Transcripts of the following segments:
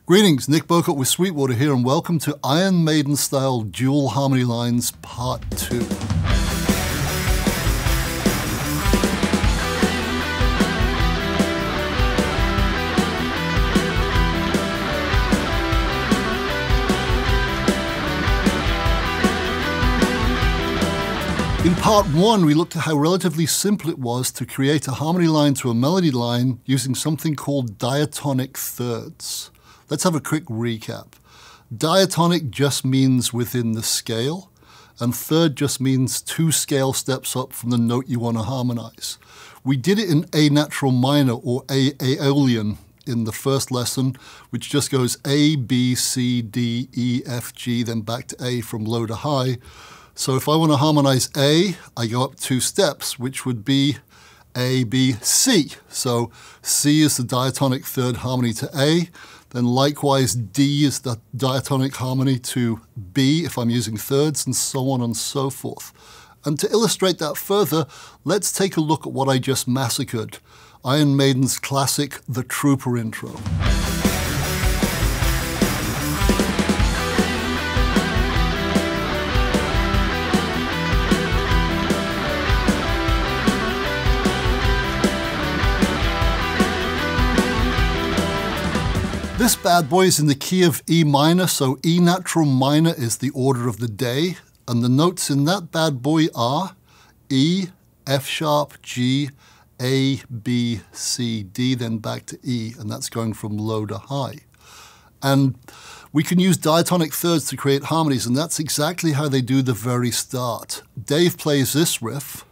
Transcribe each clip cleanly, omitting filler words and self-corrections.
Greetings, Nick Bowcott with Sweetwater here, and welcome to Iron Maiden-style dual harmony lines part 2. In part 1, we looked at how relatively simple it was to create a harmony line to a melody line using something called diatonic thirds. Let's have a quick recap. Diatonic just means within the scale, and third just means 2 scale steps up from the note you want to harmonize. We did it in A natural minor or A Aeolian in the first lesson, which just goes A, B, C, D, E, F, G, then back to A from low to high. So if I want to harmonize A, I go up 2 steps, which would be A, B, C. So C is the diatonic third harmony to A. Then likewise, D is the diatonic harmony to B if I'm using thirds, and so on and so forth. And to illustrate that further, let's take a look at what I just massacred. Iron Maiden's classic The Trooper intro. This bad boy is in the key of E minor, so E natural minor is the order of the day, and the notes in that bad boy are E, F sharp, G, A, B, C, D, then back to E, and that's going from low to high. And we can use diatonic thirds to create harmonies, and that's exactly how they do the very start. Dave plays this riff.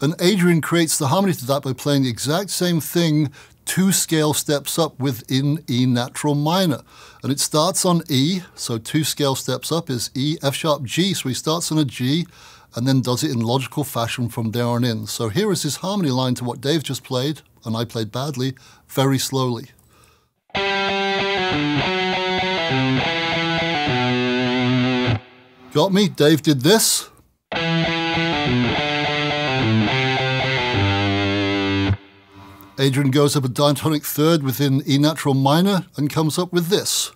And Adrian creates the harmony to that by playing the exact same thing 2 scale steps up within E natural minor. And it starts on E, so 2 scale steps up is E, F sharp, G. So he starts on a G and then does it in logical fashion from there on in. So here is his harmony line to what Dave just played, and I played badly, very slowly. Got me? Dave did this. Adrian goes up a diatonic third within E natural minor and comes up with this.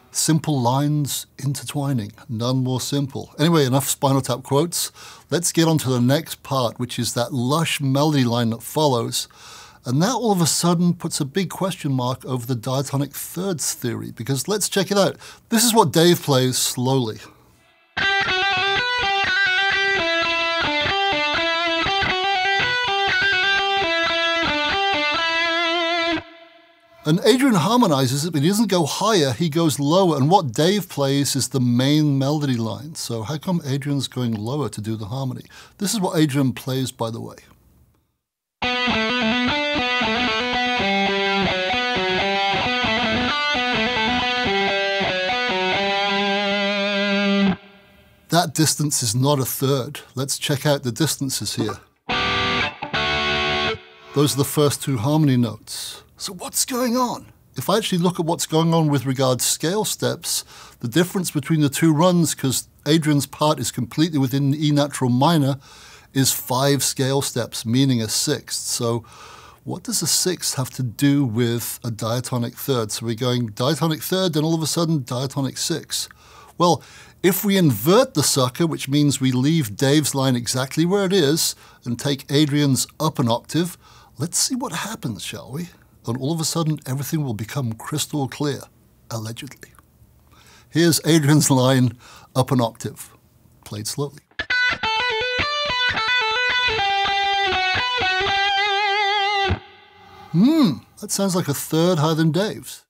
Simple lines intertwining, none more simple. Anyway, enough Spinal Tap quotes. Let's get on to the next part, which is that lush melody line that follows. And that all of a sudden puts a big question mark over the diatonic thirds theory, because let's check it out. This is what Dave plays slowly. And Adrian harmonizes it, but he doesn't go higher, he goes lower. And what Dave plays is the main melody line. So how come Adrian's going lower to do the harmony? This is what Adrian plays, by the way. That distance is not a third. Let's check out the distances here. Those are the first 2 harmony notes. So what's going on? If I actually look at what's going on with regards scale steps, the difference between the 2 runs, because Adrian's part is completely within E natural minor, is 5 scale steps, meaning a 6th. So what does a 6th have to do with a diatonic third? So we're going diatonic third, then all of a sudden diatonic 6. Well, if we invert the sucker, which means we leave Dave's line exactly where it is and take Adrian's up an octave, let's see what happens, shall we? And all of a sudden, everything will become crystal clear, allegedly. Here's Adrian's line up an octave, played slowly. That sounds like a third higher than Dave's.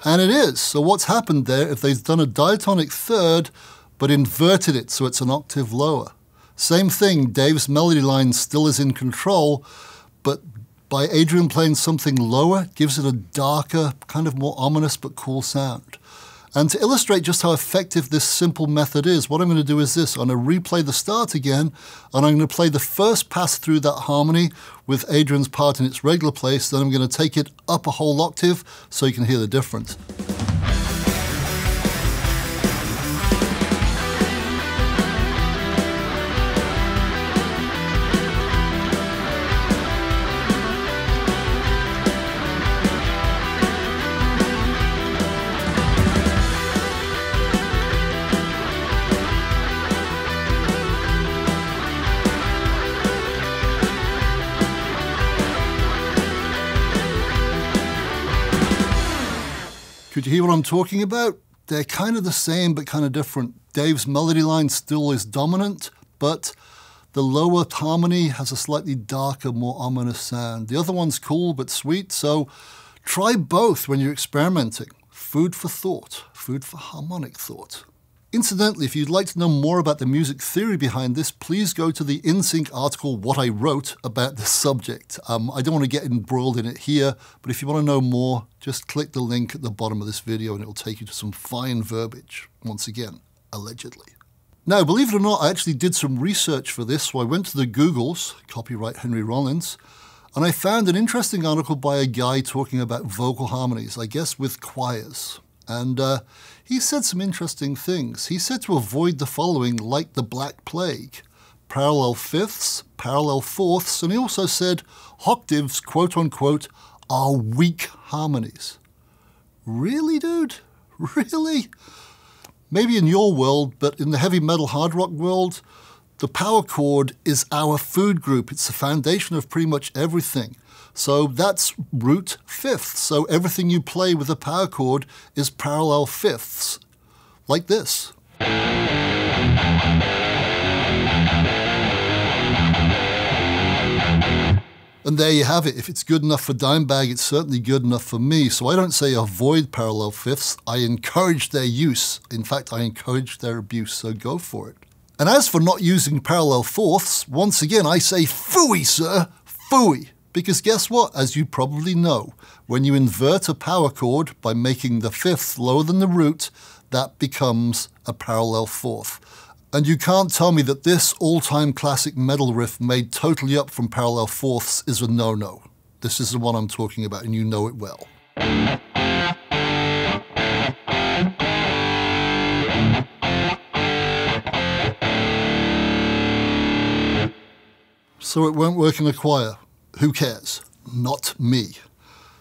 And it is. So what's happened there, if they've done a diatonic third, but inverted it so it's an octave lower? Same thing, Dave's melody line still is in control, but by Adrian playing something lower, gives it a darker, kind of more ominous but cool sound. And to illustrate just how effective this simple method is, what I'm going to do is this. I'm going to replay the start again, and I'm going to play the first pass through that harmony with Adrian's part in its regular place, then I'm going to take it up a whole octave so you can hear the difference. Could you hear what I'm talking about? They're kind of the same, but kind of different. Dave's melody line still is dominant, but the lower harmony has a slightly darker, more ominous sound. The other one's cool but sweet, so try both when you're experimenting. Food for thought, food for harmonic thought. Incidentally, if you'd like to know more about the music theory behind this, please go to the InSync article, What I Wrote, about this subject. I don't want to get embroiled in it here, but if you want to know more, just click the link at the bottom of this video and it'll take you to some fine verbiage. Once again, allegedly. Now, believe it or not, I actually did some research for this, so I went to the Googles, copyright Henry Rollins, and I found an interesting article by a guy talking about vocal harmonies, I guess with choirs. And he said some interesting things. He said to avoid the following like the Black Plague: parallel fifths, parallel fourths, and he also said octaves, quote unquote, are weak harmonies. Really, dude? Really? Maybe in your world, but in the heavy metal hard rock world, the power chord is our food group. It's the foundation of pretty much everything. So that's root fifths. So everything you play with a power chord is parallel fifths, like this. And there you have it. If it's good enough for Dimebag, it's certainly good enough for me. So I don't say avoid parallel fifths. I encourage their use. In fact, I encourage their abuse, so go for it. And as for not using parallel fourths, once again, I say phooey, sir, phooey. Because guess what? As you probably know, when you invert a power chord by making the fifth lower than the root, that becomes a parallel fourth. And you can't tell me that this all-time classic metal riff made totally up from parallel fourths is a no-no. This is the one I'm talking about, and you know it well. So it won't work in a choir. Who cares? Not me.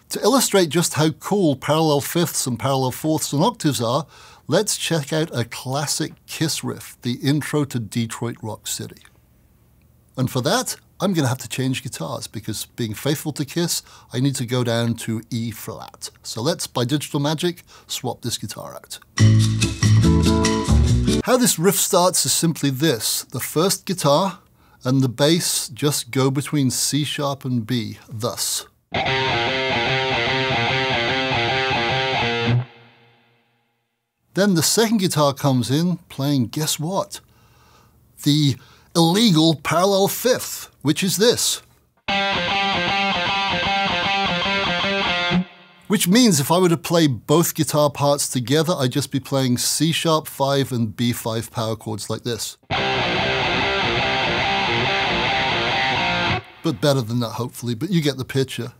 To illustrate just how cool parallel fifths and parallel fourths and octaves are, let's check out a classic Kiss riff, the intro to Detroit Rock City. And for that, I'm going to have to change guitars, because being faithful to Kiss, I need to go down to E flat. So let's, by digital magic, swap this guitar out. How this riff starts is simply this. The first guitar and the bass just go between C sharp and B, thus. Then the second guitar comes in, playing, guess what? The illegal parallel fifth, which is this. Which means if I were to play both guitar parts together, I'd just be playing C sharp 5 and B5 power chords like this. But better than that, hopefully, but you get the picture.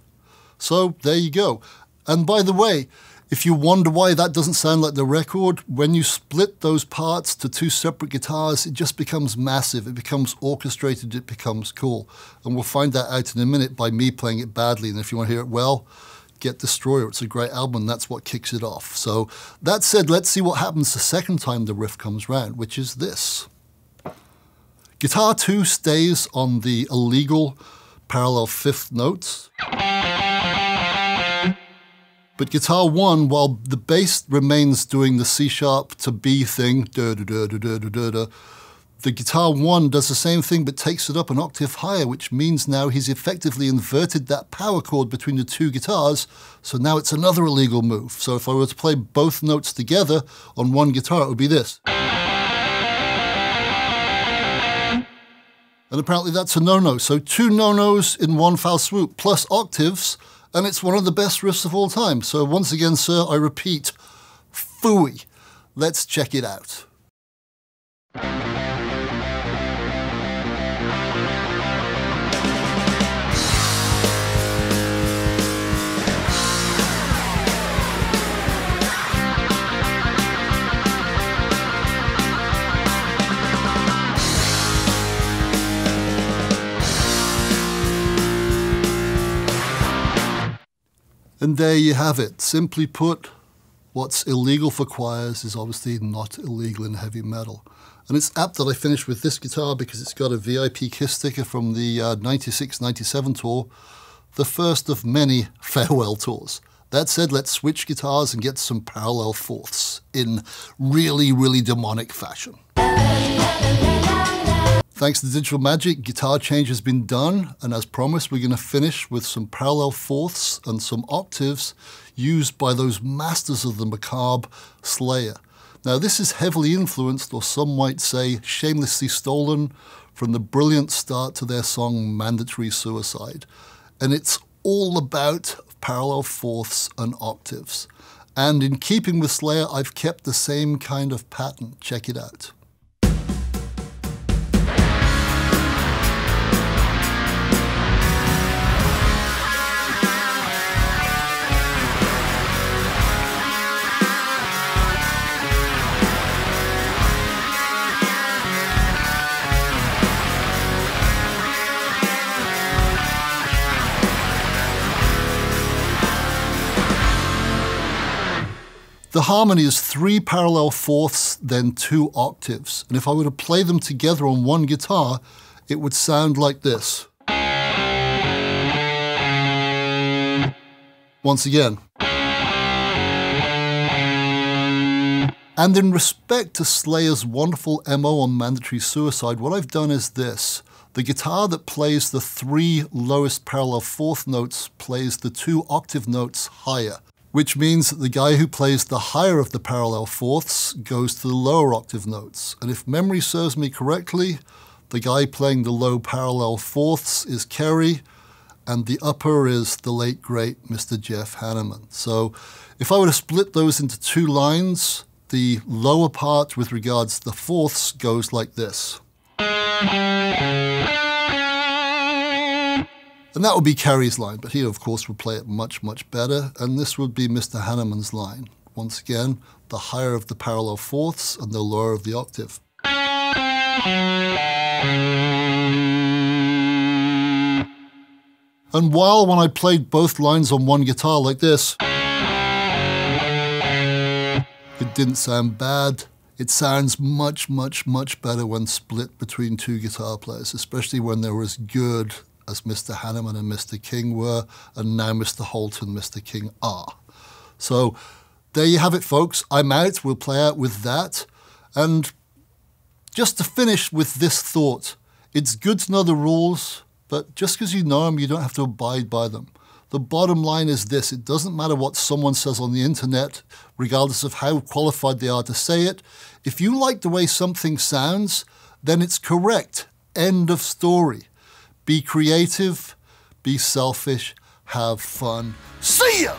So there you go. And by the way, if you wonder why that doesn't sound like the record, when you split those parts to two separate guitars, it just becomes massive. It becomes orchestrated, it becomes cool. And we'll find that out in a minute by me playing it badly. And if you want to hear it well, get Destroyer. It's a great album, and that's what kicks it off. So that said, let's see what happens the second time the riff comes round, which is this. Guitar 2 stays on the illegal parallel fifth notes. But guitar 1, while the bass remains doing the C sharp to B thing, the guitar 1 does the same thing but takes it up an octave higher, which means now he's effectively inverted that power chord between the two guitars, so now it's another illegal move. So if I were to play both notes together on one guitar, it would be this. And apparently that's a no-no. So 2 no-nos in one foul swoop, plus octaves, and it's one of the best riffs of all time. So once again, sir, I repeat, phooey. Let's check it out. And there you have it. Simply put, what's illegal for choirs is obviously not illegal in heavy metal. And it's apt that I finished with this guitar because it's got a VIP Kiss sticker from the 96-97 tour, the first of many farewell tours. That said, let's switch guitars and get some parallel fourths in really, really demonic fashion. Thanks to Digital Magic, guitar change has been done, and as promised, we're going to finish with some parallel fourths and some octaves used by those masters of the macabre, Slayer. Now, this is heavily influenced, or some might say shamelessly stolen, from the brilliant start to their song Mandatory Suicide. And it's all about parallel fourths and octaves. And in keeping with Slayer, I've kept the same kind of pattern. Check it out. The harmony is 3 parallel fourths, then 2 octaves. And if I were to play them together on one guitar, it would sound like this. Once again. And in respect to Slayer's wonderful MO on Mandatory Suicide, what I've done is this. The guitar that plays the 3 lowest parallel fourth notes plays the 2 octave notes higher, which means that the guy who plays the higher of the parallel fourths goes to the lower octave notes. And if memory serves me correctly, the guy playing the low parallel fourths is Kerry, and the upper is the late, great Mr. Jeff Hanneman. So if I were to split those into 2 lines, the lower part with regards to the fourths goes like this. And that would be Kerry's line, but he, of course, would play it much, much better. And this would be Mr. Hanneman's line. Once again, the higher of the parallel fourths and the lower of the octave. And while when I played both lines on one guitar like this, it didn't sound bad. It sounds much, much, much better when split between 2 guitar players, especially when they're as good as Mr. Hanneman and Mr. King were, and now Mr. Holt and Mr. King are. So there you have it, folks. I'm out. We'll play out with that. And just to finish with this thought, it's good to know the rules, but just because you know them, you don't have to abide by them. The bottom line is this: it doesn't matter what someone says on the internet, regardless of how qualified they are to say it. If you like the way something sounds, then it's correct. End of story. Be creative, be selfish, have fun. See ya!